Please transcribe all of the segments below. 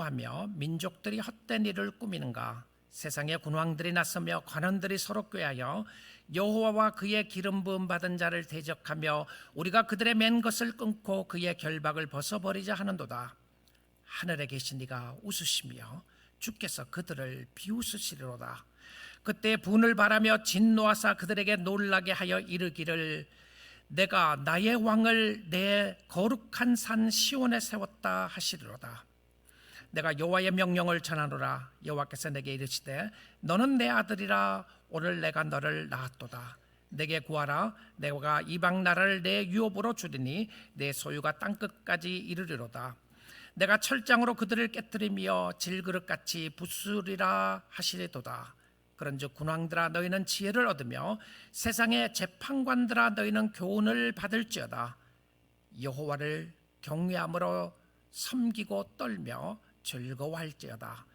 진노하며 민족들이 헛된 일을 꾸미는가? 세상의 군왕들이 나서며 관원들이 서로 꾀하여 여호와와 그의 기름 부음 받은 자를 대적하며 우리가 그들의 맨 것을 끊고 그의 결박을 벗어버리자 하는도다. 하늘에 계신 이가 웃으시며 주께서 그들을 비웃으시리로다. 그때 분을 바라며 진노하사 그들에게 놀라게 하여 이르기를 내가 나의 왕을 내 거룩한 산 시온에 세웠다 하시리로다. 내가 여호와의 명령을 전하노라. 여호와께서 내게 이르시되 너는 내 아들이라. 오늘 내가 너를 낳았도다. 내게 구하라. 내가 이방 나라를 내 유업으로 주리니 내 소유가 땅끝까지 이르리로다. 내가 철장으로 그들을 깨뜨리며 질그릇같이 부수리라 하시리도다. 그런즉 군왕들아 너희는 지혜를 얻으며 세상의 재판관들아 너희는 교훈을 받을지어다. 여호와를 경외함으로 섬기고 떨며 즐거워할지어다.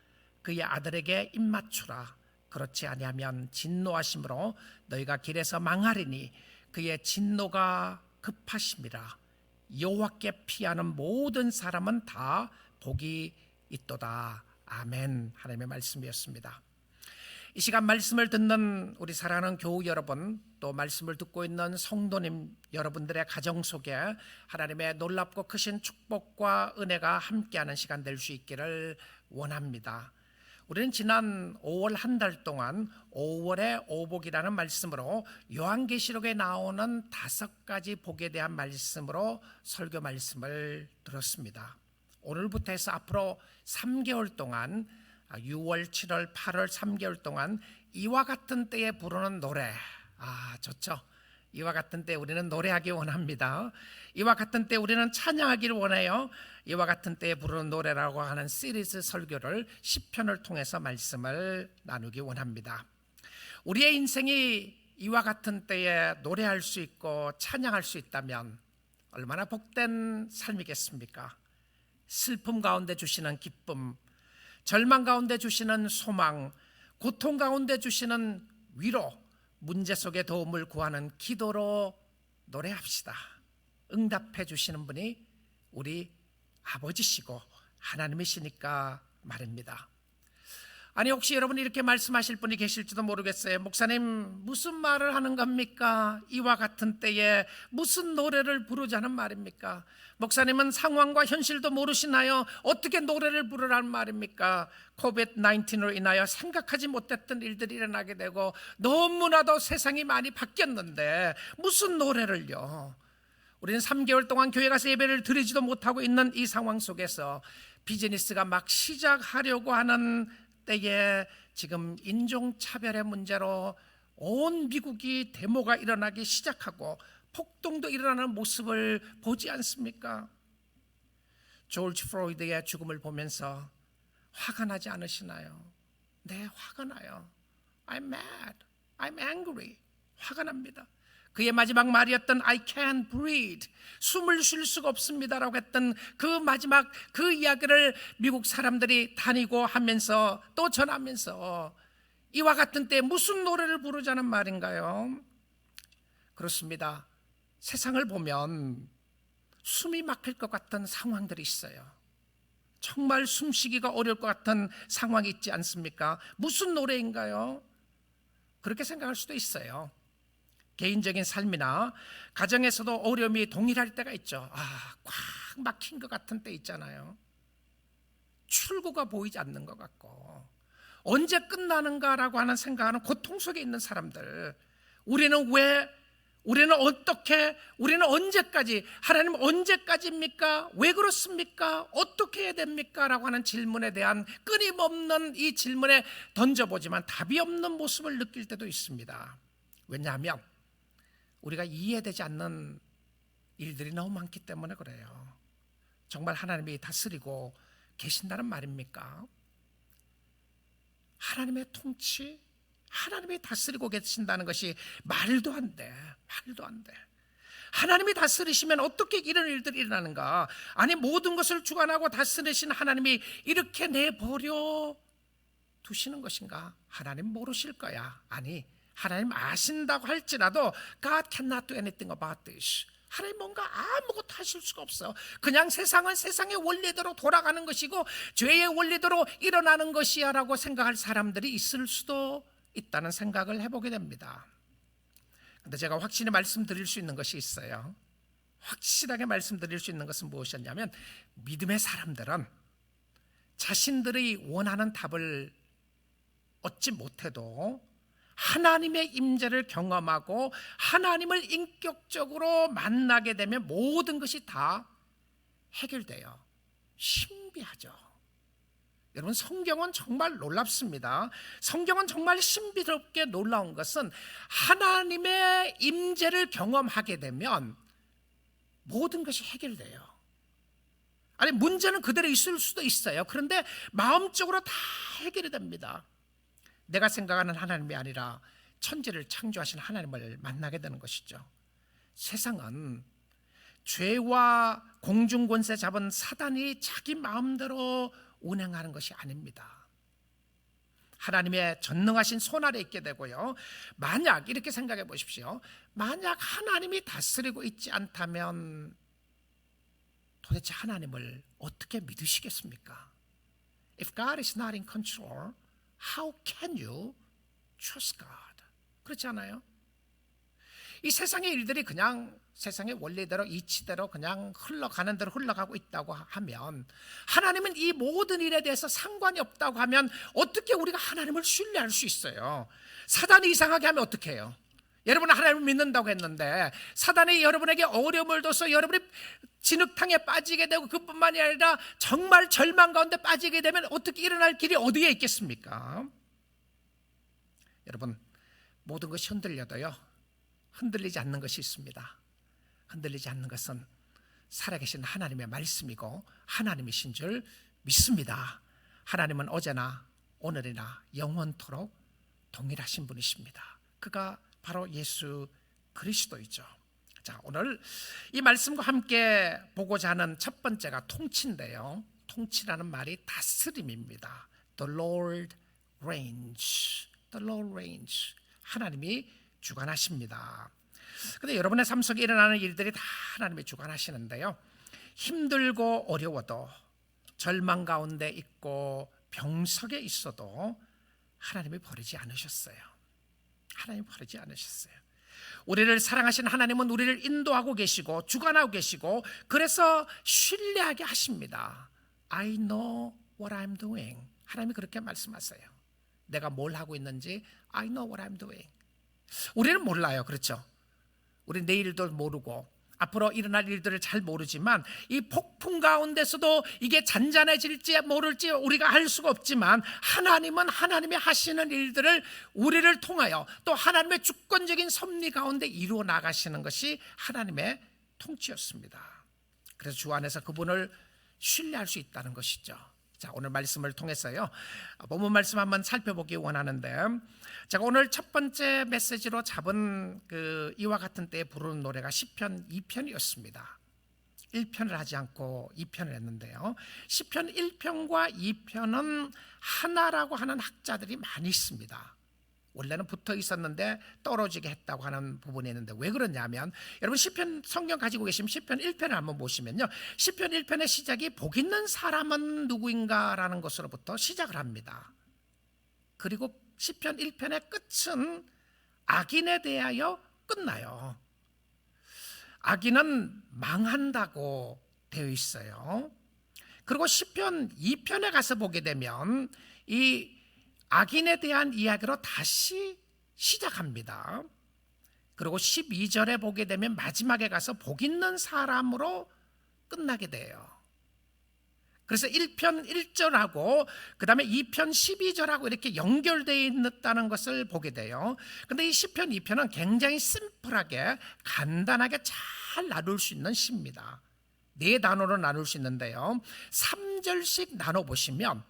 그의 아들에게 입맞추라. 그렇지 아니하면 진노하심으로 너희가 길에서 망하리니 그의 진노가 급하심이라. 여호와께 피하는 모든 사람은 다 복이 있도다. 아멘. 하나님의 말씀이었습니다. 이 시간 말씀을 듣는 우리 사랑하는 교우 여러분, 또 말씀을 듣고 있는 성도님 여러분들의 가정 속에 하나님의 놀랍고 크신 축복과 은혜가 함께하는 시간 될 수 있기를 원합니다. 우리는 지난 5월 한 달 동안 5월의 오복이라는 말씀으로 요한계시록에 나오는 5가지 복에 대한 말씀으로 설교 말씀을 들었습니다. 오늘부터 해서 앞으로 3개월 동안 6월, 7월, 8월 3개월 동안 이와 같은 때에 부르는 노래, 좋죠. 이와 같은 때 우리는 노래하기 원합니다. 이와 같은 때 우리는 찬양하기를 원해요. 이와 같은 때에 부르는 노래라고 하는 시리즈 설교를 시편을 통해서 말씀을 나누기 원합니다. 우리의 인생이 이와 같은 때에 노래할 수 있고 찬양할 수 있다면 얼마나 복된 삶이겠습니까? 슬픔 가운데 주시는 기쁨, 절망 가운데 주시는 소망, 고통 가운데 주시는 위로, 문제 속에 도움을 구하는 기도로 노래합시다. 응답해 주시는 분이 우리 아버지시고 하나님이시니까 말입니다. 아니, 혹시 여러분이 이렇게 말씀하실 분이 계실지도 모르겠어요. 목사님, 무슨 말을 하는 겁니까? 이와 같은 때에 무슨 노래를 부르자는 말입니까? 목사님은 상황과 현실도 모르시나요? 어떻게 노래를 부르라는 말입니까? 코비드-19으로 인하여 생각하지 못했던 일들이 일어나게 되고 너무나도 세상이 많이 바뀌었는데 무슨 노래를요? 우리는 3개월 동안 교회 가서 예배를 드리지도 못하고 있는 이 상황 속에서 비즈니스가 막 시작하려고 하는 때에 지금 인종차별의 문제로 온 미국이 데모가 일어나기 시작하고 폭동도 일어나는 모습을 보지 않습니까? 조지 플로이드의 죽음을 보면서 화가 나지 않으시나요? 네, 화가 나요. I'm mad, I'm angry. 화가 납니다. 그의 마지막 말이었던 I can't breathe, 숨을 쉴 수가 없습니다라고 했던 그 마지막 그 이야기를 미국 사람들이 다니고 하면서 또 전하면서 이와 같은 때 무슨 노래를 부르자는 말인가요? 그렇습니다. 세상을 보면 숨이 막힐 것 같은 상황들이 있어요. 정말 숨쉬기가 어려울 것 같은 상황이 있지 않습니까? 무슨 노래인가요? 그렇게 생각할 수도 있어요. 개인적인 삶이나 가정에서도 어려움이 동일할 때가 있죠. 꽉 막힌 것 같은 때 있잖아요. 출구가 보이지 않는 것 같고 언제 끝나는가라고 하는 생각하는 고통 속에 있는 사람들, 우리는 어떻게, 우리는 언제까지, 하나님 언제까지입니까? 왜 그렇습니까? 어떻게 해야 됩니까? 라고 하는 질문에 대한 끊임없는 이 질문에 던져보지만 답이 없는 모습을 느낄 때도 있습니다. 왜냐하면 우리가 이해되지 않는 일들이 너무 많기 때문에 그래요. 정말 하나님이 다스리고 계신다는 말입니까? 하나님의 통치, 하나님이 다스리고 계신다는 것이 말도 안 돼. 말도 안 돼. 하나님이 다스리시면 어떻게 이런 일들이 일어나는가? 아니, 모든 것을 주관하고 다스리신 하나님이 이렇게 내버려 두시는 것인가? 하나님 모르실 거야. 아니, 하나님 아신다고 할지라도 God cannot do anything about this. 하나님 뭔가 아무것도 하실 수가 없어. 그냥 세상은 세상의 원리대로 돌아가는 것이고 죄의 원리대로 일어나는 것이야 라고 생각할 사람들이 있을 수도 있다는 생각을 해보게 됩니다. 근데 제가 확실히 말씀드릴 수 있는 것이 있어요. 확실하게 말씀드릴 수 있는 것은 무엇이었냐면, 믿음의 사람들은 자신들이 원하는 답을 얻지 못해도 하나님의 임재를 경험하고 하나님을 인격적으로 만나게 되면 모든 것이 다 해결돼요. 신비하죠. 여러분, 성경은 정말 놀랍습니다. 성경은 정말 신비롭게 놀라운 것은 하나님의 임재를 경험하게 되면 모든 것이 해결돼요. 아니, 문제는 그대로 있을 수도 있어요. 그런데 마음적으로 다 해결이 됩니다. 내가 생각하는 하나님이 아니라 천지를 창조하신 하나님을 만나게 되는 것이죠. 세상은 죄와 공중권세 잡은 사단이 자기 마음대로 운행하는 것이 아닙니다. 하나님의 전능하신 손 아래 있게 되고요. 만약 이렇게 생각해 보십시오. 만약 하나님이 다스리고 있지 않다면 도대체 하나님을 어떻게 믿으시겠습니까? If God is not in control, how can you trust God? 그렇지 않아요? 이 세상의 일들이 그냥 세상의 원리대로 이치대로 그냥 흘러가는 대로 흘러가고 있다고 하면, 하나님은 이 모든 일에 대해서 상관이 없다고 하면 어떻게 우리가 하나님을 신뢰할 수 있어요? 사단이 이상하게 하면 어떻게 해요? 여러분은 하나님을 믿는다고 했는데 사단이 여러분에게 어려움을 줘서 여러분이 진흙탕에 빠지게 되고, 그뿐만이 아니라 정말 절망 가운데 빠지게 되면 어떻게 일어날 길이 어디에 있겠습니까? 여러분, 모든 것이 흔들려도요, 흔들리지 않는 것이 있습니다. 흔들리지 않는 것은 살아계신 하나님의 말씀이고 하나님이신 줄 믿습니다. 하나님은 어제나 오늘이나 영원토록 동일하신 분이십니다. 그가 바로 예수 그리스도이죠. 자, 오늘 이 말씀과 함께 보고자 하는 첫 번째가 통치인데요. 통치라는 말이 다스림입니다. The Lord reigns. The Lord reigns. 하나님이 주관하십니다. 그런데 여러분의 삶 속에 일어나는 일들이 다 하나님이 주관하시는데요, 힘들고 어려워도 절망 가운데 있고 병석에 있어도 하나님이 버리지 않으셨어요. 하나님이 버리지 않으셨어요. 우리를 사랑하신 하나님은 우리를 인도하고 계시고 주관하고 계시고, 그래서 신뢰하게 하십니다. I know what I'm doing. 하나님이 그렇게 말씀하세요. 내가 뭘 하고 있는지 I know what I'm doing. 우리는 몰라요. 그렇죠? 우리 내일도 모르고 앞으로 일어날 일들을 잘 모르지만, 이 폭풍 가운데서도 이게 잔잔해질지 모를지 우리가 알 수가 없지만, 하나님은 하나님이 하시는 일들을 우리를 통하여 또 하나님의 주권적인 섭리 가운데 이루어 나가시는 것이 하나님의 통치였습니다. 그래서 주 안에서 그분을 신뢰할 수 있다는 것이죠. 자, 오늘 말씀을 통해서요, 본문 말씀 한번 살펴보기 원하는데, 제가 오늘 첫 번째 메시지로 잡은 이와 같은 때에 부르는 노래가 시편 2편이었습니다. 1편을 하지 않고 2편을 했는데요, 시편 1편과 2편은 하나라고 하는 학자들이 많이 있습니다. 원래는 붙어 있었는데 떨어지게 했다고 하는 부분이 있는데, 왜 그러냐면, 여러분 시편 성경 가지고 계시면 시편 1편을 한번 보시면요, 시편 1편의 시작이 복 있는 사람은 누구인가라는 것으로부터 시작을 합니다. 그리고 시편 1편의 끝은 악인에 대하여 끝나요. 악인은 망한다고 되어 있어요. 그리고 시편 2편에 가서 보게 되면 이 악인에 대한 이야기로 다시 시작합니다. 그리고 12절에 보게 되면 마지막에 가서 복 있는 사람으로 끝나게 돼요. 그래서 1편 1절하고 그 다음에 2편 12절하고 이렇게 연결되어 있다는 것을 보게 돼요. 그런데 이 시편 2편은 굉장히 심플하게 간단하게 잘 나눌 수 있는 시입니다. 네 단어로 나눌 수 있는데요, 3절씩 나눠보시면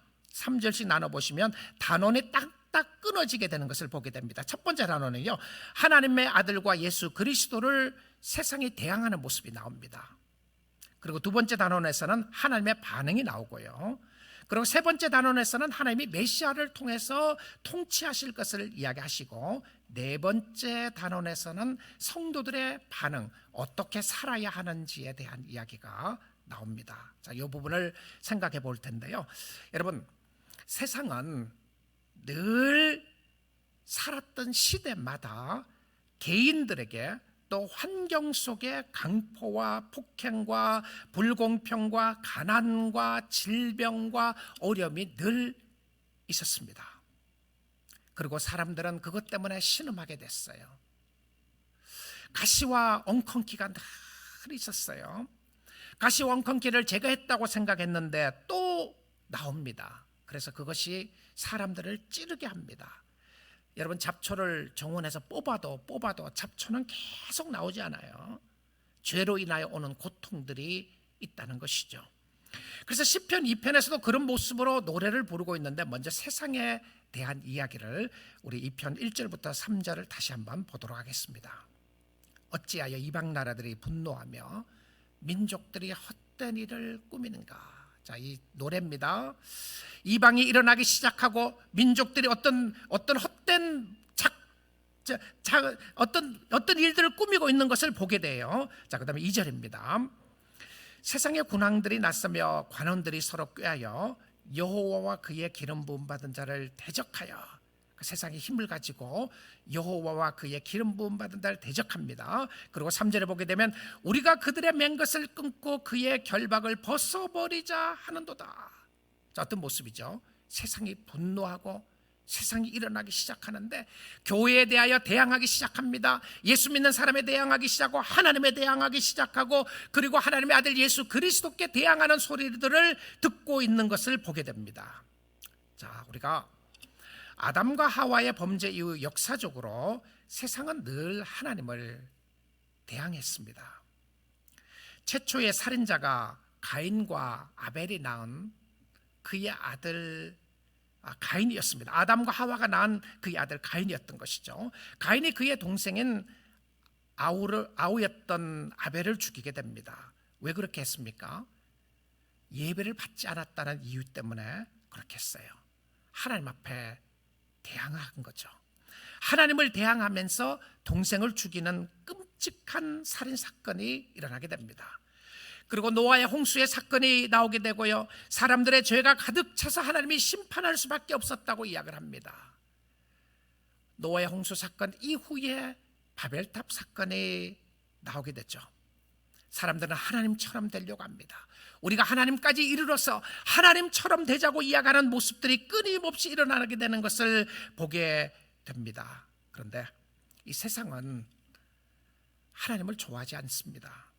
단원이 딱딱 끊어지게 되는 것을 보게 됩니다. 첫 번째 단원은요, 하나님의 아들과 예수 그리스도를 세상이 대항하는 모습이 나옵니다. 그리고 두 번째 단원에서는 하나님의 반응이 나오고요, 그리고 세 번째 단원에서는 하나님이 메시아를 통해서 통치하실 것을 이야기하시고, 네 번째 단원에서는 성도들의 반응, 어떻게 살아야 하는지에 대한 이야기가 나옵니다. 자, 이 부분을 생각해 볼 텐데요. 여러분, 세상은 늘 살았던 시대마다 개인들에게 또 환경 속에 강포와 폭행과 불공평과 가난과 질병과 어려움이 늘 있었습니다. 그리고 사람들은 그것 때문에 신음하게 됐어요. 가시와 엉겅퀴가 늘 있었어요. 가시와 엉겅퀴를 제거했다고 생각했는데 또 나옵니다. 그래서 그것이 사람들을 찌르게 합니다. 여러분, 잡초를 정원에서 뽑아도 잡초는 계속 나오지 않아요. 죄로 인하여 오는 고통들이 있다는 것이죠. 그래서 시편 2편에서도 그런 모습으로 노래를 부르고 있는데, 먼저 세상에 대한 이야기를 우리 2편 1절부터 3절을 다시 한번 보도록 하겠습니다. 어찌하여 이방 나라들이 분노하며 민족들이 헛된 일을 꾸미는가. 자, 이 노래입니다. 이방이 일어나기 시작하고 민족들이 어떤 헛된 어떤 일들을 꾸미고 있는 것을 보게 돼요. 자, 그다음에 2절입니다. 세상의 군왕들이 나서며 관원들이 서로 꾀하여 여호와와 그의 기름 부음 받은 자를 대적하여, 그 세상의 힘을 가지고 여호와와 그의 기름 부음 받은 자를 대적합니다. 그리고 3절에 보게 되면 우리가 그들의 맨 것을 끊고 그의 결박을 벗어버리자 하는도다. 자, 어떤 모습이죠? 세상이 분노하고 세상이 일어나기 시작하는데 교회에 대하여 대항하기 시작합니다. 예수 믿는 사람에 대항하기 시작하고 하나님에 대항하기 시작하고, 그리고 하나님의 아들 예수 그리스도께 대항하는 소리들을 듣고 있는 것을 보게 됩니다. 자, 우리가 아담과 하와의 범죄 이후 역사적으로 세상은 늘 하나님을 대항했습니다. 최초의 살인자가 가인과 아벨이 낳은 그의 아들 가인이었습니다. 아담과 하와가 낳은 그의 아들 가인이었던 것이죠. 가인이 그의 동생인 아우였던 아벨을 죽이게 됩니다. 왜 그렇게 했습니까? 예배를 받지 않았다는 이유 때문에 그렇게 했어요. 하나님 앞에 대항한 거죠. 하나님을 대항하면서 동생을 죽이는 끔찍한 살인 사건이 일어나게 됩니다. 그리고 노아의 홍수의 사건이 나오게 되고요, 사람들의 죄가 가득 차서 하나님이 심판할 수밖에 없었다고 이야기를 합니다. 노아의 홍수 사건 이후에 바벨탑 사건이 나오게 됐죠. 사람들은 하나님처럼 되려고 합니다. 우리가 하나님까지 이르러서 하나님처럼 되자고 이야기하는 모습들이 끊임없이 일어나게 되는 것을 보게 됩니다. 그런데 이 세상은 하나님을 좋아하지 않습니다.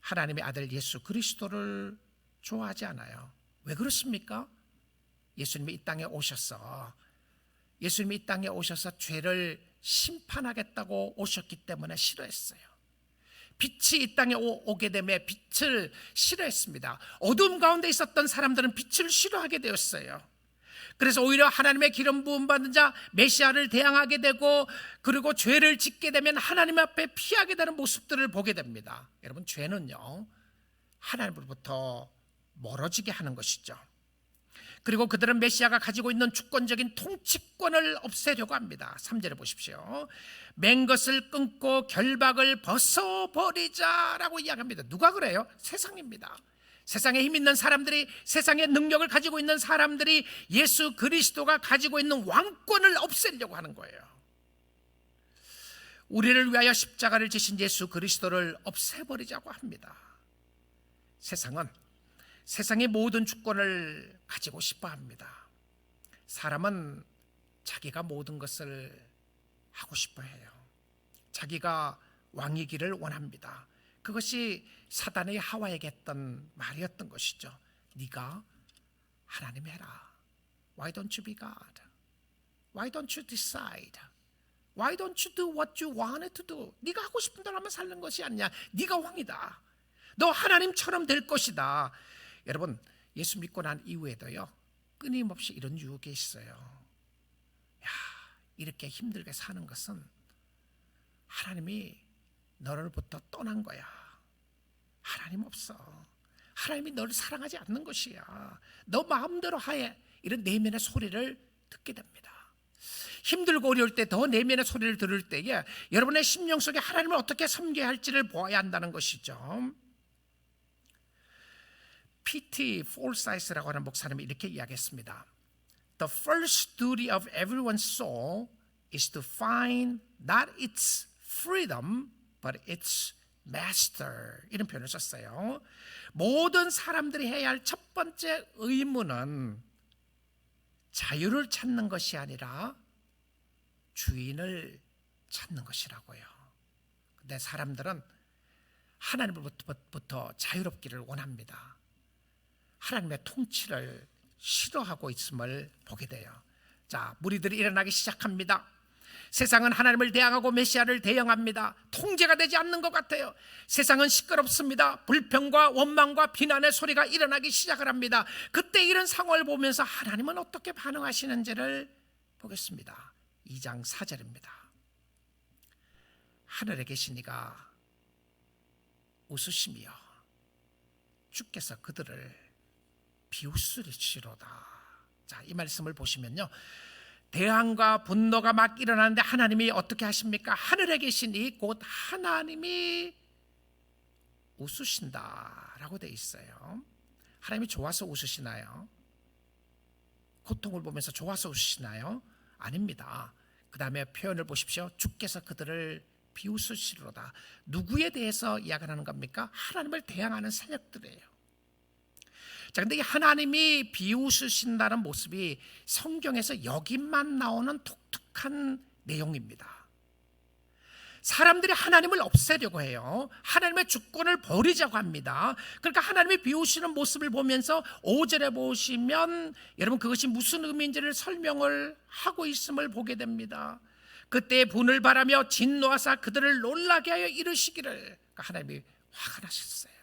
하나님의 아들 예수 그리스도를 좋아하지 않아요. 왜 그렇습니까? 예수님이 이 땅에 오셔서 죄를 심판하겠다고 오셨기 때문에 싫어했어요. 빛이 이 땅에 오게 되며 빛을 싫어했습니다. 어둠 가운데 있었던 사람들은 빛을 싫어하게 되었어요. 그래서 오히려 하나님의 기름 부음 받은 자 메시아를 대항하게 되고, 그리고 죄를 짓게 되면 하나님 앞에 피하게 되는 모습들을 보게 됩니다. 여러분, 죄는요, 하나님으로부터 멀어지게 하는 것이죠. 그리고 그들은 메시아가 가지고 있는 주권적인 통치권을 없애려고 합니다. 3절에 보십시오. 맨 것을 끊고 결박을 벗어버리자라고 이야기합니다. 누가 그래요? 세상입니다. 세상에 힘 있는 사람들이, 세상의 능력을 가지고 있는 사람들이 예수 그리스도가 가지고 있는 왕권을 없애려고 하는 거예요. 우리를 위하여 십자가를 지신 예수 그리스도를 없애버리자고 합니다. 세상은 세상의 모든 주권을 가지고 싶어 합니다. 사람은 자기가 모든 것을 하고 싶어 해요. 자기가 왕이기를 원합니다. 그것이 사단의 하와에게 했던 말이었던 것이죠. 네가 하나님 해라. Why don't you be God? Why don't you decide? Why don't you do what you wanted to do? 네가 하고 싶은 대로 하면 사는 것이 아니냐. 네가 왕이다. 너 하나님처럼 될 것이다. 여러분, 예수 믿고 난 이후에도요, 끊임없이 이런 유혹이 있어요. 야, 이렇게 힘들게 사는 것은 하나님이 너를부터 떠난 거야. 하나님 없어. 하나님이 너를 사랑하지 않는 것이야. 너 마음대로 하해. 이런 내면의 소리를 듣게 됩니다. 힘들고 어려울 때, 더 내면의 소리를 들을 때에 여러분의 심령 속에 하나님을 어떻게 섬겨야 할지를 보아야 한다는 것이죠. P.T. Forsyth라고 하는 목사님이 이렇게 이야기했습니다. The first duty of everyone's soul is to find not its freedom but its master. 이런 표현을 썼어요. 모든 사람들이 해야 할 첫 번째 의무는 자유를 찾는 것이 아니라 주인을 찾는 것이라고요. 근데 사람들은 하나님으로부터 자유롭기를 원합니다. 하나님의 통치를 싫어하고 있음을 보게 돼요. 자, 무리들이 일어나기 시작합니다. 세상은 하나님을 대항하고 메시아를 대항합니다. 통제가 되지 않는 것 같아요. 세상은 시끄럽습니다. 불평과 원망과 비난의 소리가 일어나기 시작을 합니다. 그때 이런 상황을 보면서 하나님은 어떻게 반응하시는지를 보겠습니다. 2장 4절입니다. 하늘에 계신 이가 웃으시며 주께서 그들을 비웃으시로다. 자, 이 말씀을 보시면요, 대항과 분노가 막 일어나는데 하나님이 어떻게 하십니까? 하늘에 계시니 곧 하나님이 웃으신다라고 돼 있어요. 하나님이 좋아서 웃으시나요? 고통을 보면서 좋아서 웃으시나요? 아닙니다. 그 다음에 표현을 보십시오. 주께서 그들을 비웃으시로다. 누구에 대해서 이야기하는 겁니까? 하나님을 대항하는 세력들이에요. 자, 근데 이 하나님이 비웃으신다는 모습이 성경에서 여기만 나오는 독특한 내용입니다. 사람들이 하나님을 없애려고 해요. 하나님의 주권을 버리자고 합니다. 그러니까 하나님이 비웃으시는 모습을 보면서 5절에 보시면 여러분 그것이 무슨 의미인지를 설명을 하고 있음을 보게 됩니다. 그때 분을 바라며 진노하사 그들을 놀라게 하여 이르시기를. 그러니까 하나님이 화가 나셨어요.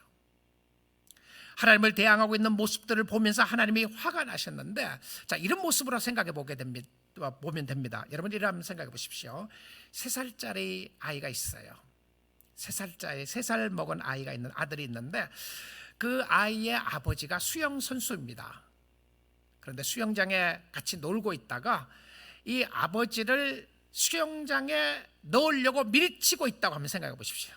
하나님을 대항하고 있는 모습들을 보면서 하나님이 화가 나셨는데, 자, 이런 모습으로 생각해 보면 됩니다. 여러분 이렇게 생각해 보십시오. 3살짜리 아이가 있어요. 3살 먹은 아이가 있는 아들이 있는데 그 아이의 아버지가 수영 선수입니다. 그런데 수영장에 같이 놀고 있다가 이 아버지를 수영장에 넣으려고 밀치고 있다고 한번 생각해 보십시오.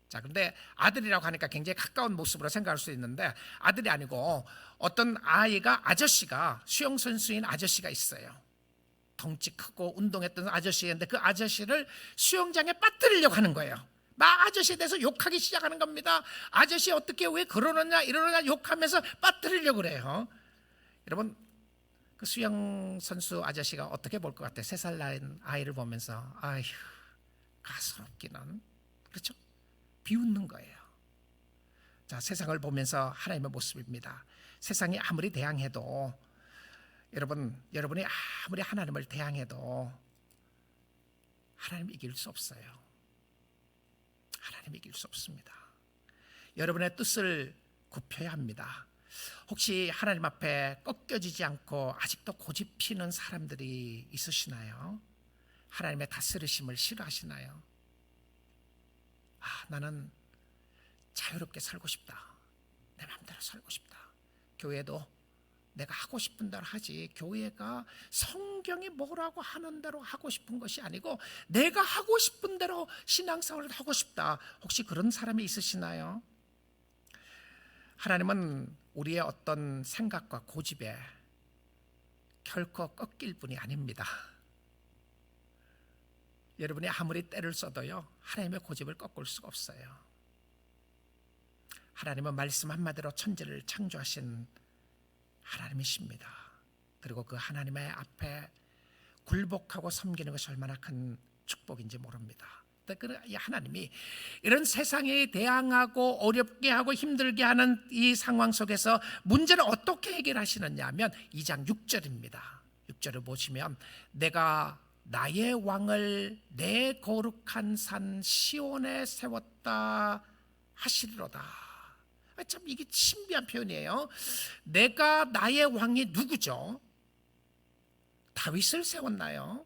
자, 그런데 아들이라고 하니까 굉장히 가까운 모습으로 생각할 수 있는데 아들이 아니고 어떤 아저씨가 수영 선수인 아저씨가 있어요. 덩치 크고 운동했던 아저씨인데 그 아저씨를 수영장에 빠뜨리려고 하는 거예요. 막 아저씨에 대해서 욕하기 시작하는 겁니다. 아저씨 어떻게 왜 그러느냐 이러느냐 욕하면서 빠뜨리려고 그래요. 여러분 그 수영 선수 아저씨가 어떻게 볼 것 같아요? 3살 나인 아이를 보면서 아휴 가소롭기는, 그렇죠? 비웃는 거예요. 자, 세상을 보면서 하나님의 모습입니다. 세상이 아무리 대항해도 여러분이 아무리 하나님을 대항해도 하나님 이길 수 없어요. 하나님 이길 수 없습니다. 여러분의 뜻을 굽혀야 합니다. 혹시 하나님 앞에 꺾여지지 않고 아직도 고집피는 사람들이 있으시나요? 하나님의 다스리심을 싫어하시나요? 나는 자유롭게 살고 싶다. 내 마음대로 살고 싶다. 교회도 내가 하고 싶은 대로 하지, 교회가 성경이 뭐라고 하는 대로 하고 싶은 것이 아니고 내가 하고 싶은 대로 신앙생활을 하고 싶다. 혹시 그런 사람이 있으시나요? 하나님은 우리의 어떤 생각과 고집에 결코 꺾일 분이 아닙니다. 여러분이 아무리 때를 써도요 하나님의 고집을 꺾을 수가 없어요. 하나님은 말씀 한마디로 천지를 창조하신 하나님이십니다. 그리고 그 하나님의 앞에 굴복하고 섬기는 것이 얼마나 큰 축복인지 모릅니다. 이 하나님이 이런 세상에 대항하고 어렵게 하고 힘들게 하는 이 상황 속에서 문제를 어떻게 해결하시느냐 하면 2장 6절입니다. 6절을 보시면 내가 나의 왕을 내 거룩한 산 시온에 세웠다 하시리로다. 참 이게 신비한 표현이에요. 내가 나의 왕이 누구죠? 다윗을 세웠나요?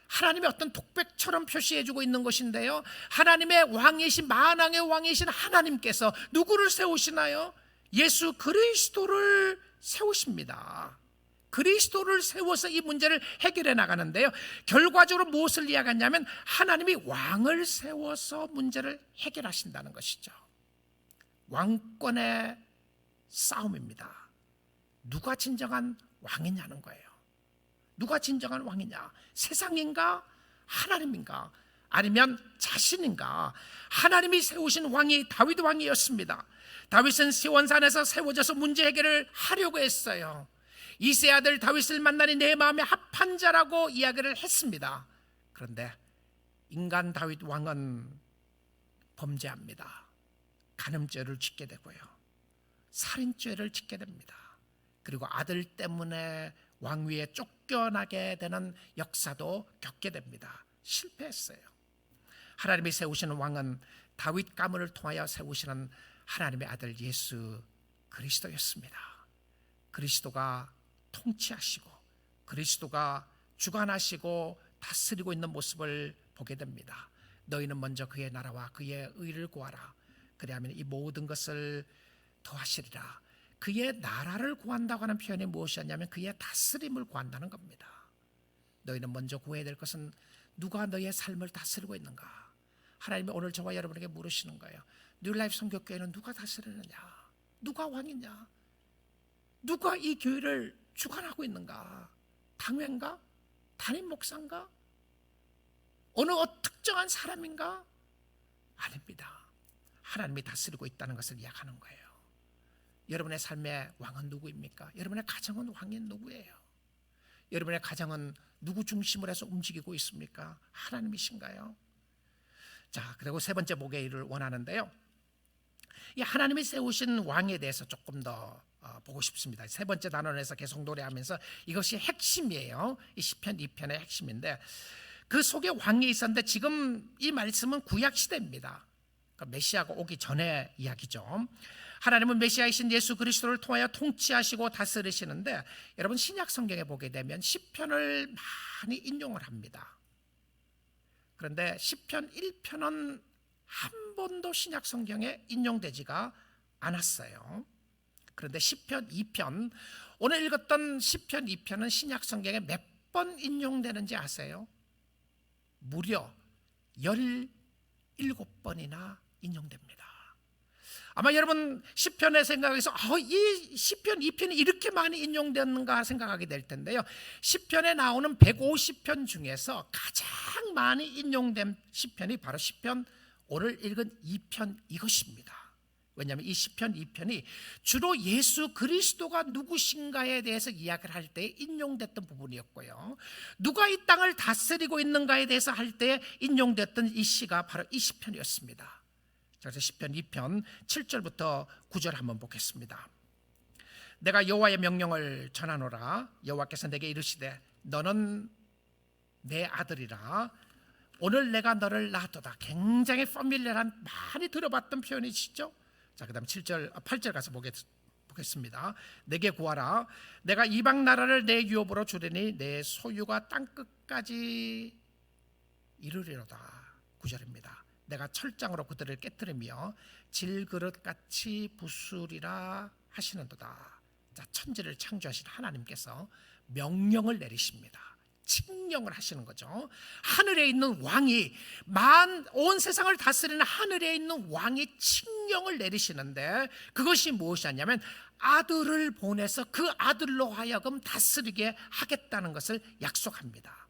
하나님의 어떤 독백처럼 표시해주고 있는 것인데요, 하나님의 왕이신 만왕의 왕이신 하나님께서 누구를 세우시나요? 예수 그리스도를 세우십니다. 그리스도를 세워서 이 문제를 해결해 나가는데요, 결과적으로 무엇을 이야기하냐면 하나님이 왕을 세워서 문제를 해결하신다는 것이죠. 왕권의 싸움입니다. 누가 진정한 왕이냐는 거예요. 누가 진정한 왕이냐? 세상인가? 하나님인가? 아니면 자신인가? 하나님이 세우신 왕이 다윗 왕이었습니다. 다윗은 시온산에서 세워져서 문제 해결을 하려고 했어요. 이세 아들 다윗을 만나니 내 마음에 합한 자라고 이야기를 했습니다. 그런데 인간 다윗 왕은 범죄합니다. 간음죄를 짓게 되고요, 살인죄를 짓게 됩니다. 그리고 아들 때문에 왕위에 쫓겨나게 되는 역사도 겪게 됩니다. 실패했어요. 하나님이 세우시는 왕은 다윗 가문을 통하여 세우시는 하나님의 아들 예수 그리스도였습니다. 그리스도가 통치하시고 그리스도가 주관하시고 다스리고 있는 모습을 보게 됩니다. 너희는 먼저 그의 나라와 그의 의를 구하라. 그리하면 이 모든 것을 더하시리라. 그의 나라를 구한다고 하는 표현이 무엇이었냐면 그의 다스림을 구한다는 겁니다. 너희는 먼저 구해야 될 것은 누가 너희의 삶을 다스리고 있는가? 하나님이 오늘 저와 여러분에게 물으시는 거예요. 뉴라이프 선교교회는 누가 다스리느냐? 누가 왕이냐? 누가 이 교회를 주관하고 있는가? 당회인가? 담임 목사인가? 어느 특정한 사람인가? 아닙니다. 하나님이 다스리고 있다는 것을 이야기하는 거예요. 여러분의 삶의 왕은 누구입니까? 여러분의 가정은 왕이 누구예요? 여러분의 가정은 누구 중심으로 해서 움직이고 있습니까? 하나님이신가요? 자, 그리고 세 번째 보기를 원하는데요, 이 하나님이 세우신 왕에 대해서 조금 더 보고 싶습니다. 세 번째 단원에서 계속 노래하면서 이것이 핵심이에요. 이 시편 2편의 핵심인데, 그 속에 왕이 있었는데 지금 이 말씀은 구약 시대입니다. 그러니까 메시아가 오기 전의 이야기죠. 하나님은 메시아이신 예수 그리스도를 통하여 통치하시고 다스리시는데, 여러분 신약 성경에 보게 되면 시편을 많이 인용을 합니다. 그런데 시편 1편은 한 번도 신약 성경에 인용되지가 않았어요. 그런데 시편 2편, 오늘 읽었던 시편 2편은 신약 성경에 몇 번 인용되는지 아세요? 무려 17번이나 인용됩니다. 아마 여러분 시편의 생각에서 이 시편 2편이 이렇게 많이 인용되는가 생각하게 될 텐데요, 시편에 나오는 150편 중에서 가장 많이 인용된 시편이 바로 시편 오늘 읽은 2편 이것입니다. 왜냐하면 이 시편 2편이 주로 예수 그리스도가 누구신가에 대해서 이야기를 할 때 인용됐던 부분이었고요, 누가 이 땅을 다스리고 있는가에 대해서 할 때 인용됐던 이 시가 바로 이 시편이었습니다. 그래서 시편 2편 7절부터 9절 한번 보겠습니다. 내가 여호와의 명령을 전하노라. 여호와께서 내게 이르시되 너는 내 아들이라. 오늘 내가 너를 낳았도다. 굉장히 패밀리어한, 많이 들어봤던 표현이시죠. 자, 그다음 8절 가서 보겠습니다. 내게 구하라. 내가 이방 나라를 내 유업으로 주리니 내 소유가 땅 끝까지 이르리로다. 9절입니다. 내가 철장으로 그들을 깨뜨리며 질그릇같이 부수리라 하시는도다. 자, 천지를 창조하신 하나님께서 명령을 내리십니다. 칙령을 하시는 거죠. 하늘에 있는 왕이, 온 세상을 다스리는 하늘에 있는 왕이 칙령을 내리시는데, 그것이 무엇이냐면 아들을 보내서 그 아들로 하여금 다스리게 하겠다는 것을 약속합니다.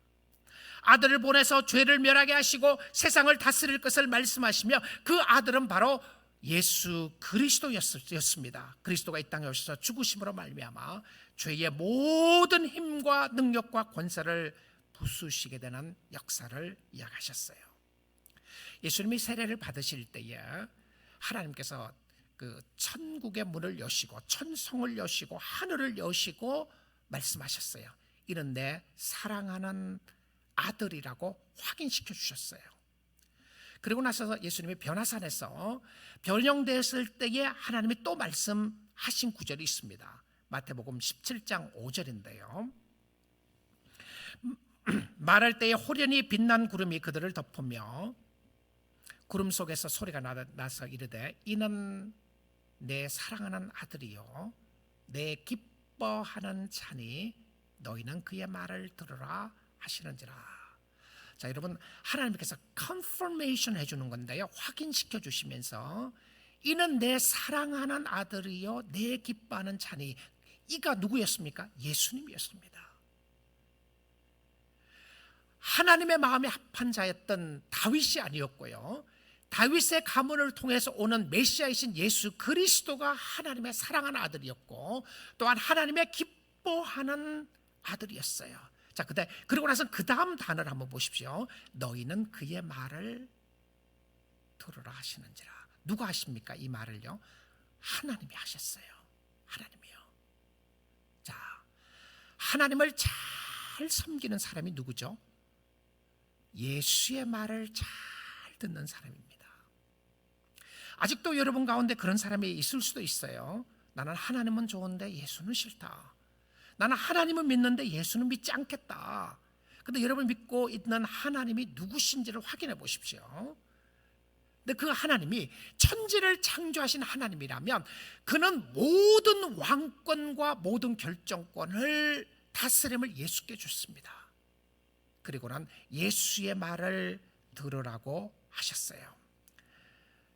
아들을 보내서 죄를 멸하게 하시고 세상을 다스릴 것을 말씀하시며, 그 아들은 바로 예수 그리스도였습니다. 그리스도가 이 땅에 오셔서 죽으심으로 말미암아 죄의 모든 힘과 능력과 권세를 부수시게 되는 역사를 이야기하셨어요. 예수님이 세례를 받으실 때에 하나님께서 그 천국의 문을 여시고 천성을 여시고 하늘을 여시고 말씀하셨어요. 이는 내 사랑하는 아들이라고 확인시켜 주셨어요. 그리고 나서 예수님이 변화산에서 변형되었을 때에 하나님이 또 말씀하신 구절이 있습니다. 마태복음 17장 5절인데요. 말할 때에 호련히 빛난 구름이 그들을 덮으며 구름 속에서 소리가 나서 이르되 이는 내 사랑하는 아들이요 내 기뻐하는 자니 너희는 그의 말을 들으라 하시는지라. 자, 여러분, 하나님께서 confirmation 해주는 건데요, 확인시켜 주시면서 이는 내 사랑하는 아들이요 내 기뻐하는 자니. 이가 누구였습니까? 예수님이었습니다. 하나님의 마음에 합한 자였던 다윗이 아니었고요, 다윗의 가문을 통해서 오는 메시아이신 예수 그리스도가 하나님의 사랑하는 아들이었고, 또한 하나님의 기뻐하는 아들이었어요. 자, 그리고 나서 그 다음 단어를 한번 보십시오. 너희는 그의 말을 들으라 하시는지라. 누가 하십니까? 이 말을요, 하나님이 하셨어요. 하나님이요. 자, 하나님을 잘 섬기는 사람이 누구죠? 예수의 말을 잘 듣는 사람입니다. 아직도 여러분 가운데 그런 사람이 있을 수도 있어요. 나는 하나님은 좋은데 예수는 싫다. 나는 하나님은 믿는데 예수는 믿지 않겠다. 근데 여러분 믿고 있는 하나님이 누구신지를 확인해 보십시오. 근데 그 하나님이 천지를 창조하신 하나님이라면 그는 모든 왕권과 모든 결정권을, 다스림을 예수께 줬습니다. 그리고는 예수의 말을 들으라고 하셨어요.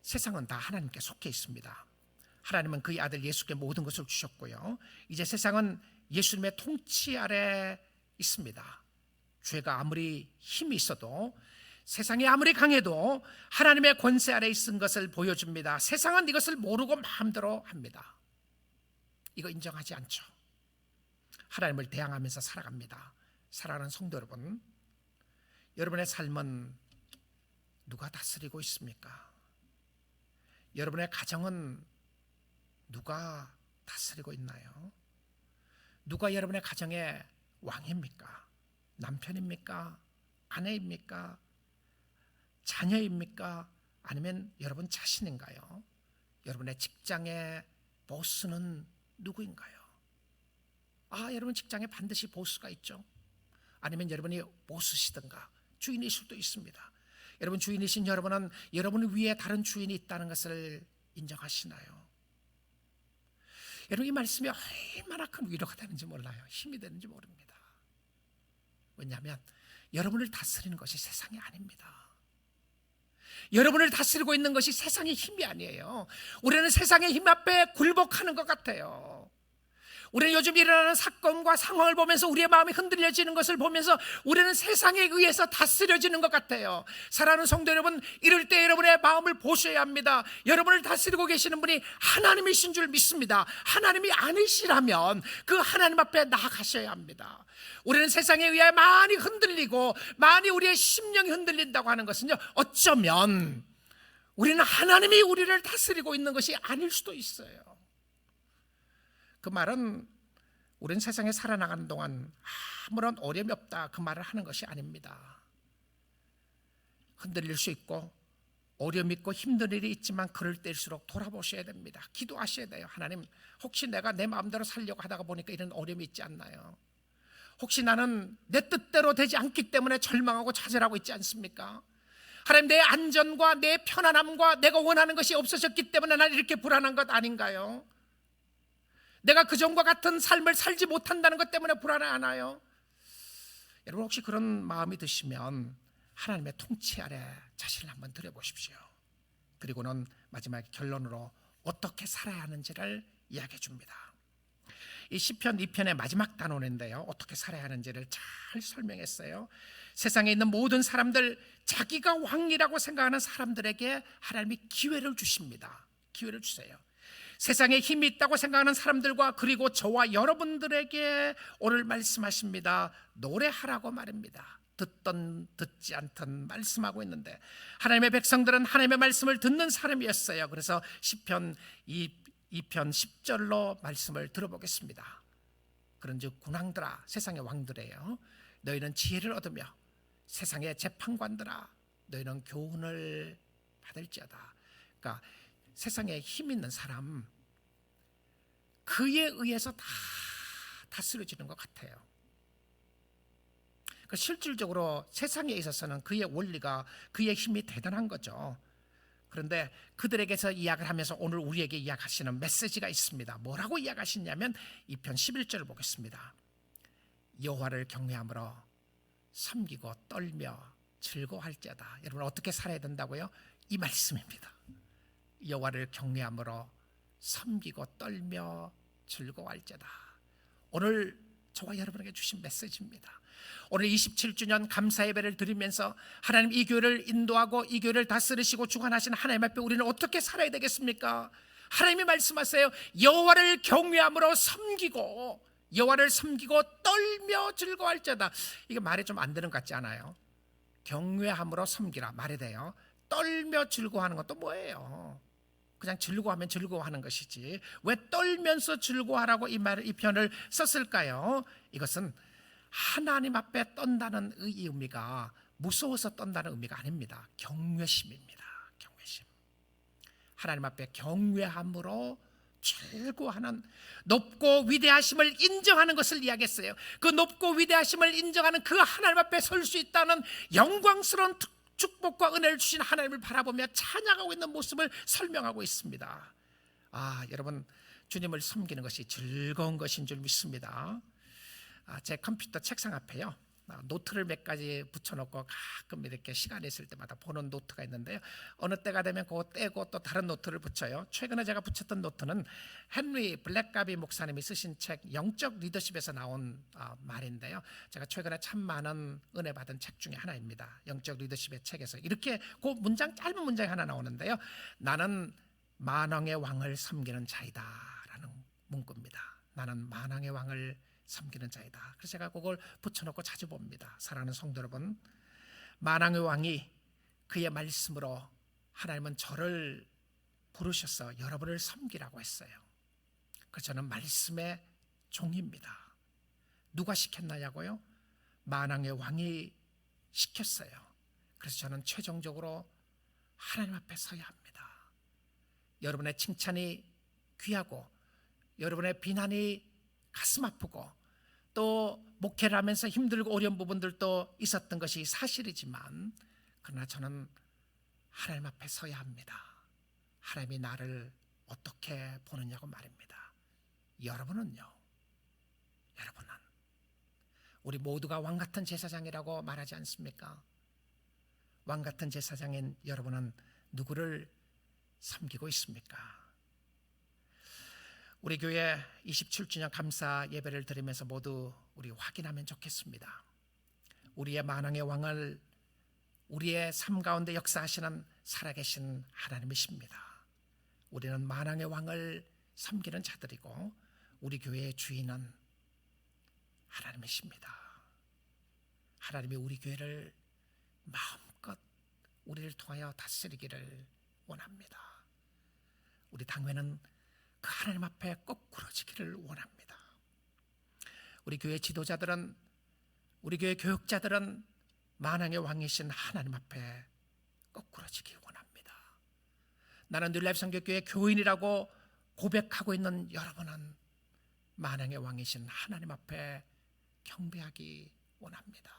세상은 다 하나님께 속해 있습니다. 하나님은 그의 아들 예수께 모든 것을 주셨고요, 이제 세상은 예수님의 통치 아래 있습니다. 죄가 아무리 힘이 있어도, 세상이 아무리 강해도 하나님의 권세 아래 있은 것을 보여줍니다. 세상은 이것을 모르고 마음대로 합니다. 이거 인정하지 않죠. 하나님을 대항하면서 살아갑니다. 사랑하는 성도 여러분, 여러분의 삶은 누가 다스리고 있습니까? 여러분의 가정은 누가 다스리고 있나요? 누가 여러분의 가정의 왕입니까? 남편입니까? 아내입니까? 자녀입니까? 아니면 여러분 자신인가요? 여러분의 직장의 보스는 누구인가요? 여러분 직장에 반드시 보스가 있죠. 아니면 여러분이 보스시든가 주인일 수도 있습니다. 여러분 주인이신 여러분은 여러분 위에 다른 주인이 있다는 것을 인정하시나요? 여러분 이 말씀이 얼마나 큰 위로가 되는지 몰라요. 힘이 되는지 모릅니다. 왜냐하면 여러분을 다스리는 것이 세상이 아닙니다. 여러분을 다스리고 있는 것이 세상의 힘이 아니에요. 우리는 세상의 힘 앞에 굴복하는 것 같아요. 우리는 요즘 일어나는 사건과 상황을 보면서 우리의 마음이 흔들려지는 것을 보면서 우리는 세상에 의해서 다스려지는 것 같아요. 사랑하는 성도 여러분, 이럴 때 여러분의 마음을 보셔야 합니다. 여러분을 다스리고 계시는 분이 하나님이신 줄 믿습니다. 하나님이 아니시라면 그 하나님 앞에 나아가셔야 합니다. 우리는 세상에 의해 많이 흔들리고 많이 우리의 심령이 흔들린다고 하는 것은요, 어쩌면 우리는 하나님이 우리를 다스리고 있는 것이 아닐 수도 있어요. 그 말은 우리는 세상에 살아나가는 동안 아무런 어려움이 없다, 그 말을 하는 것이 아닙니다. 흔들릴 수 있고 어려움 있고 힘든 일이 있지만 그럴 때일수록 돌아보셔야 됩니다. 기도하셔야 돼요. 하나님, 혹시 내가 내 마음대로 살려고 하다가 보니까 이런 어려움이 있지 않나요? 혹시 나는 내 뜻대로 되지 않기 때문에 절망하고 좌절하고 있지 않습니까? 하나님, 내 안전과 내 편안함과 내가 원하는 것이 없어졌기 때문에 난 이렇게 불안한 것 아닌가요? 내가 그전과 같은 삶을 살지 못한다는 것 때문에 불안해하나요? 여러분 혹시 그런 마음이 드시면 하나님의 통치 아래 자신을 한번 들여보십시오. 그리고는 마지막 결론으로 어떻게 살아야 하는지를 이야기해 줍니다. 이 시편 2편의 마지막 단원인데요, 어떻게 살아야 하는지를 잘 설명했어요. 세상에 있는 모든 사람들, 자기가 왕이라고 생각하는 사람들에게 하나님이 기회를 주십니다. 기회를 주세요. 세상에 힘이 있다고 생각하는 사람들과 그리고 저와 여러분들에게 오늘 말씀하십니다. 노래하라고 말입니다. 듣던 듣지 않던 말씀하고 있는데, 하나님의 백성들은 하나님의 말씀을 듣는 사람이었어요. 그래서 시편 2편 10절로 말씀을 들어보겠습니다. 그런즉 군왕들아, 세상의 왕들이에요, 너희는 지혜를 얻으며 세상의 재판관들아, 너희는 교훈을 받을지어다. 그러니까 세상에 힘 있는 사람, 그에 의해서 다 다스려지는 것 같아요. 실질적으로 세상에 있어서는 그의 원리가, 그의 힘이 대단한 거죠. 그런데 그들에게서 이야기를 하면서 오늘 우리에게 이야기하시는 메시지가 있습니다. 뭐라고 이야기하시냐면 2편 11절을 보겠습니다. 여호와를 경외함으로 섬기고 떨며 즐거워할지어다. 여러분 어떻게 살아야 된다고요? 이 말씀입니다. 여호와를 경외함으로 섬기고 떨며 즐거워할지어다. 오늘 저와 여러분에게 주신 메시지입니다. 오늘 27주년 감사 예배를 드리면서 하나님 이 교회를 인도하고 이 교회를 다스리시고 주관하신 하나님 앞에 우리는 어떻게 살아야 되겠습니까? 하나님이 말씀하세요. 여호와를 경외함으로 섬기고 여호와를 섬기고 떨며 즐거워할지어다. 이게 말이 좀 안 되는 것 같지 않아요? 경외함으로 섬기라 말이 돼요. 떨며 즐거워하는 것도 뭐예요? 그냥 즐거워하면 즐거워하는 것이지 왜 떨면서 즐거워하라고 이 표현을 썼을까요? 이것은 하나님 앞에 떤다는 의미가 무서워서 떤다는 의미가 아닙니다. 경외심입니다. 경외심. 하나님 앞에 경외함으로 즐거워하는, 높고 위대하심을 인정하는 것을 이야기했어요. 그 높고 위대하심을 인정하는 그 하나님 앞에 설 수 있다는 영광스러운 축복과 은혜를 주신 하나님을 바라보며 찬양하고 있는 모습을 설명하고 있습니다. 여러분 주님을 섬기는 것이 즐거운 것인 줄 믿습니다. 제 컴퓨터 책상 앞에요 노트를 몇 가지 붙여놓고 가끔 이렇게 시간이 있을 때마다 보는 노트가 있는데요, 어느 때가 되면 그거 떼고 또 다른 노트를 붙여요. 최근에 제가 붙였던 노트는 헨리 블랙가비 목사님이 쓰신 책 영적 리더십에서 나온 말인데요, 제가 최근에 참 많은 은혜 받은 책 중에 하나입니다. 영적 리더십의 책에서 이렇게 그 문장, 짧은 문장이 하나 나오는데요, 나는 만왕의 왕을 섬기는 자이다 라는 문구입니다. 나는 만왕의 왕을 섬기는 자이다. 그래서 제가 그걸 붙여놓고 자주 봅니다. 사랑하는 성도 여러분, 만왕의 왕이 그의 말씀으로 하나님은 저를 부르셔서 여러분을 섬기라고 했어요. 그래서 저는 말씀의 종입니다. 누가 시켰나냐고요? 만왕의 왕이 시켰어요. 그래서 저는 최종적으로 하나님 앞에 서야 합니다. 여러분의 칭찬이 귀하고 여러분의 비난이 가슴 아프고 또 목회를 하면서 힘들고 어려운 부분들도 있었던 것이 사실이지만, 그러나 저는 하나님 앞에 서야 합니다. 하나님이 나를 어떻게 보느냐고 말입니다. 여러분은요? 여러분은 우리 모두가 왕같은 제사장이라고 말하지 않습니까? 왕같은 제사장인 여러분은 누구를 섬기고 있습니까? 우리 교회 27주년 감사 예배를 드리면서 모두 우리 확인하면 좋겠습니다. 우리의 만왕의 왕을 우리의 삶 가운데 역사하시는 살아계신 하나님이십니다. 우리는 만왕의 왕을 섬기는 자들이고 우리 교회의 주인은 하나님이십니다. 하나님이 우리 교회를 마음껏 우리를 통하여 다스리기를 원합니다. 우리 당회는 그 하나님 앞에 거꾸러지기를 원합니다. 우리 교회 지도자들은, 우리 교회 교육자들은 만왕의 왕이신 하나님 앞에 거꾸러지기 원합니다. 나는 뉴라이프 선교교회 교인이라고 고백하고 있는 여러분은 만왕의 왕이신 하나님 앞에 경배하기 원합니다.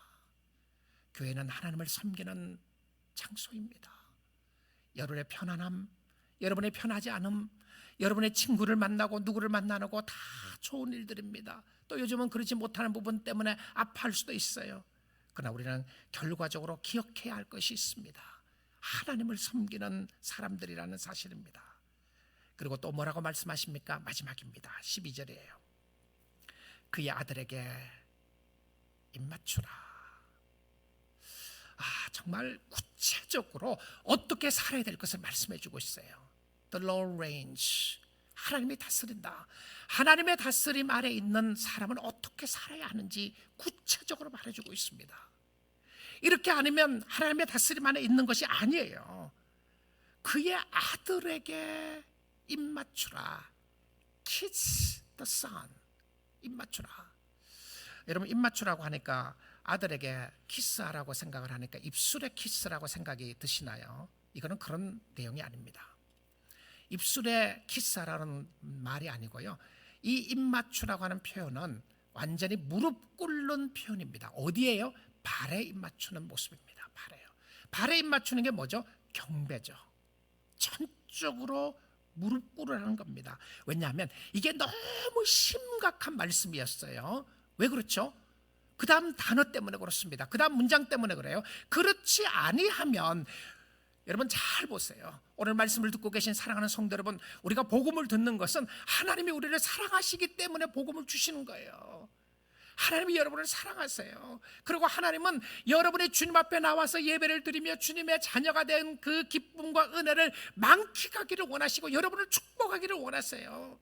교회는 하나님을 섬기는 장소입니다. 여러분의 편안함, 여러분의 편하지 않음, 여러분의 친구를 만나고 누구를 만나고 다 좋은 일들입니다. 또 요즘은 그러지 못하는 부분 때문에 아파할 수도 있어요. 그러나 우리는 결과적으로 기억해야 할 것이 있습니다. 하나님을 섬기는 사람들이라는 사실입니다. 그리고 또 뭐라고 말씀하십니까? 마지막입니다. 12절이에요. 그의 아들에게 입맞추라. 정말 구체적으로 어떻게 살아야 될 것을 말씀해 주고 있어요. The Lord reigns. 하나님이 다스린다. 하나님의 다스림 아래 있는 사람은 어떻게 살아야 하는지 구체적으로 말해주고 있습니다. 이렇게 아니면 하나님의 다스림 안에 있는 것이 아니에요. 그의 아들에게 입맞추라. Kiss the son. 입맞추라. 여러분, 입맞추라고 하니까 아들에게 키스하라고 생각을 하니까 입술에 키스라고 생각이 드시나요? 이거는 그런 내용이 아닙니다. 입술에 키스하라는 말이 아니고요, 이 입맞추라고 하는 표현은 완전히 무릎 꿇는 표현입니다. 어디에요? 발에 입맞추는 모습입니다. 발에요. 발에 입맞추는 게 뭐죠? 경배죠. 전적으로 무릎 꿇으라는 겁니다. 왜냐하면 이게 너무 심각한 말씀이었어요. 왜 그렇죠? 그 다음 단어 때문에 그렇습니다. 그 다음 문장 때문에 그래요. 그렇지 아니하면, 여러분 잘 보세요. 오늘 말씀을 듣고 계신 사랑하는 성도 여러분, 우리가 복음을 듣는 것은 하나님이 우리를 사랑하시기 때문에 복음을 주시는 거예요. 하나님이 여러분을 사랑하세요. 그리고 하나님은 여러분이 주님 앞에 나와서 예배를 드리며 주님의 자녀가 된 그 기쁨과 은혜를 만끽하기를 원하시고 여러분을 축복하기를 원하세요.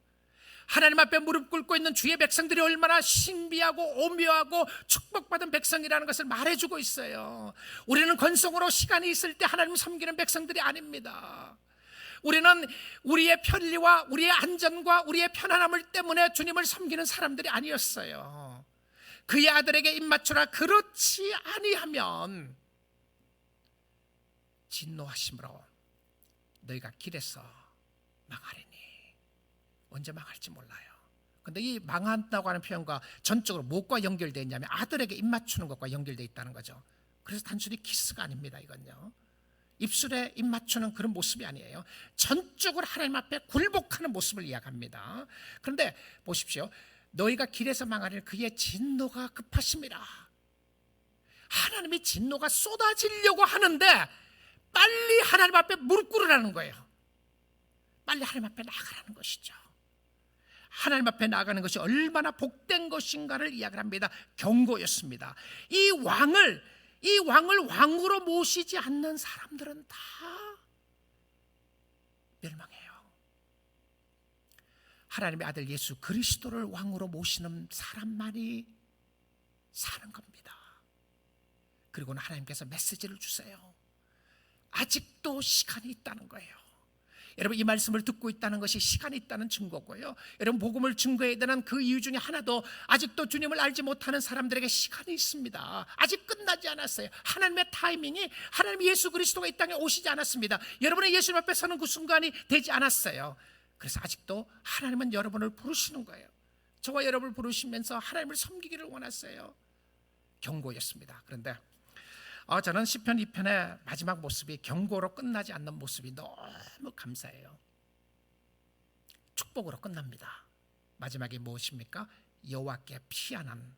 하나님 앞에 무릎 꿇고 있는 주의 백성들이 얼마나 신비하고 오묘하고 축복받은 백성이라는 것을 말해주고 있어요. 우리는 건성으로 시간이 있을 때 하나님 섬기는 백성들이 아닙니다. 우리는 우리의 편리와 우리의 안전과 우리의 편안함을 때문에 주님을 섬기는 사람들이 아니었어요. 그의 아들에게 입맞추라. 그렇지 아니하면 진노하심으로 너희가 길에서 망하리니. 언제 망할지 몰라요. 근데 이 망한다고 하는 표현과 전적으로 무엇과 연결되어 있냐면 아들에게 입맞추는 것과 연결되어 있다는 거죠. 그래서 단순히 키스가 아닙니다. 이건요, 입술에 입맞추는 그런 모습이 아니에요. 전적으로 하나님 앞에 굴복하는 모습을 이야기합니다. 그런데 보십시오. 너희가 길에서 망하리니 그의 진노가 급하심이라. 하나님이 진노가 쏟아지려고 하는데 빨리 하나님 앞에 무릎 꿇으라는 거예요. 빨리 하나님 앞에 나가라는 것이죠. 하나님 앞에 나가는 것이 얼마나 복된 것인가를 이야기를 합니다. 경고였습니다. 이 왕을 왕으로 모시지 않는 사람들은 다 멸망해요. 하나님의 아들 예수 그리스도를 왕으로 모시는 사람만이 사는 겁니다. 그리고는 하나님께서 메시지를 주세요. 아직도 시간이 있다는 거예요. 여러분, 이 말씀을 듣고 있다는 것이 시간이 있다는 증거고요. 여러분, 복음을 증거해야 되는 그 이유 중에 하나도 아직도 주님을 알지 못하는 사람들에게 시간이 있습니다. 아직 끝나지 않았어요. 하나님의 타이밍이, 하나님 예수 그리스도가 이 땅에 오시지 않았습니다. 여러분의 예수님 앞에 서는 그 순간이 되지 않았어요. 그래서 아직도 하나님은 여러분을 부르시는 거예요. 저와 여러분을 부르시면서 하나님을 섬기기를 원하세요. 경고였습니다. 그런데 저는 시편 2편의 마지막 모습이 경고로 끝나지 않는 모습이 너무 감사해요. 축복으로 끝납니다. 마지막이 무엇입니까? 여호와께 피하는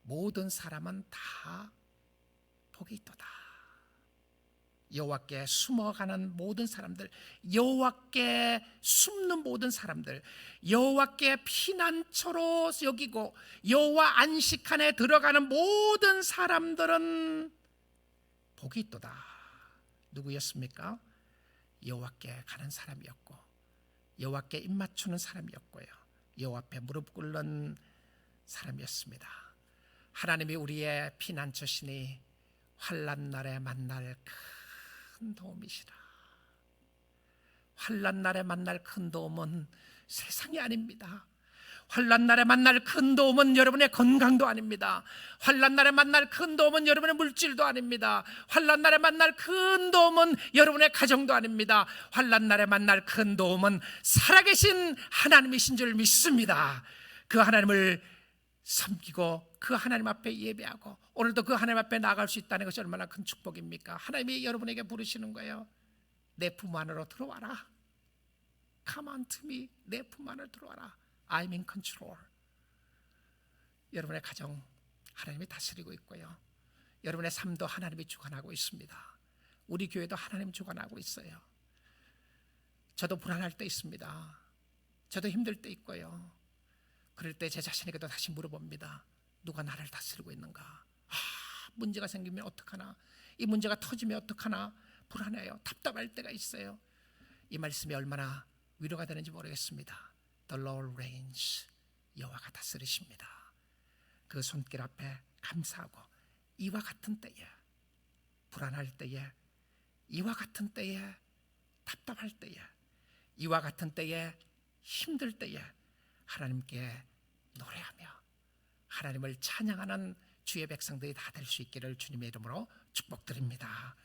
모든 사람은 다 복이 있도다. 여호와께 숨어가는 모든 사람들, 여호와께 숨는 모든 사람들, 여호와께 피난처로 여기고 여호와 안식칸에 들어가는 모든 사람들은 복이 있도다. 누구였습니까? 여호와께 가는 사람이었고 여호와께 입맞추는 사람이었고요, 여호와 앞에 무릎 꿇는 사람이었습니다. 하나님이 우리의 피난처시니 환난 날에 만날 큰 도움이시라. 환난 날에 만날 큰 도움은 세상이 아닙니다. 환난 날에 만날 큰 도움은 여러분의 건강도 아닙니다. 환난 날에 만날 큰 도움은 여러분의 물질도 아닙니다. 환난 날에 만날 큰 도움은 여러분의 가정도 아닙니다. 환난 날에 만날 큰 도움은 살아계신 하나님이신 줄 믿습니다. 그 하나님을 섬기고 그 하나님 앞에 예배하고 오늘도 그 하나님 앞에 나아갈 수 있다는 것이 얼마나 큰 축복입니까? 하나님이 여러분에게 부르시는 거예요. 내 품 안으로 들어와라. Come unto me. 내 품 안으로 들어와라. I'm in control. 여러분의 가정 하나님이 다스리고 있고요, 여러분의 삶도 하나님이 주관하고 있습니다. 우리 교회도 하나님 주관하고 있어요. 저도 불안할 때 있습니다. 저도 힘들 때 있고요. 그럴 때 제 자신에게도 다시 물어봅니다. 누가 나를 다스리고 있는가? 문제가 생기면 어떡하나? 이 문제가 터지면 어떡하나? 불안해요. 답답할 때가 있어요. 이 말씀이 얼마나 위로가 되는지 모르겠습니다. The Lord reigns. 여호와가 다스리십니다. 그 손길 앞에 감사하고 이와 같은 때에, 불안할 때에, 이와 같은 때에, 답답할 때에, 이와 같은 때에, 힘들 때에 하나님께 노래하며 하나님을 찬양하는 주의 백성들이 다 될 수 있기를 주님의 이름으로 축복드립니다.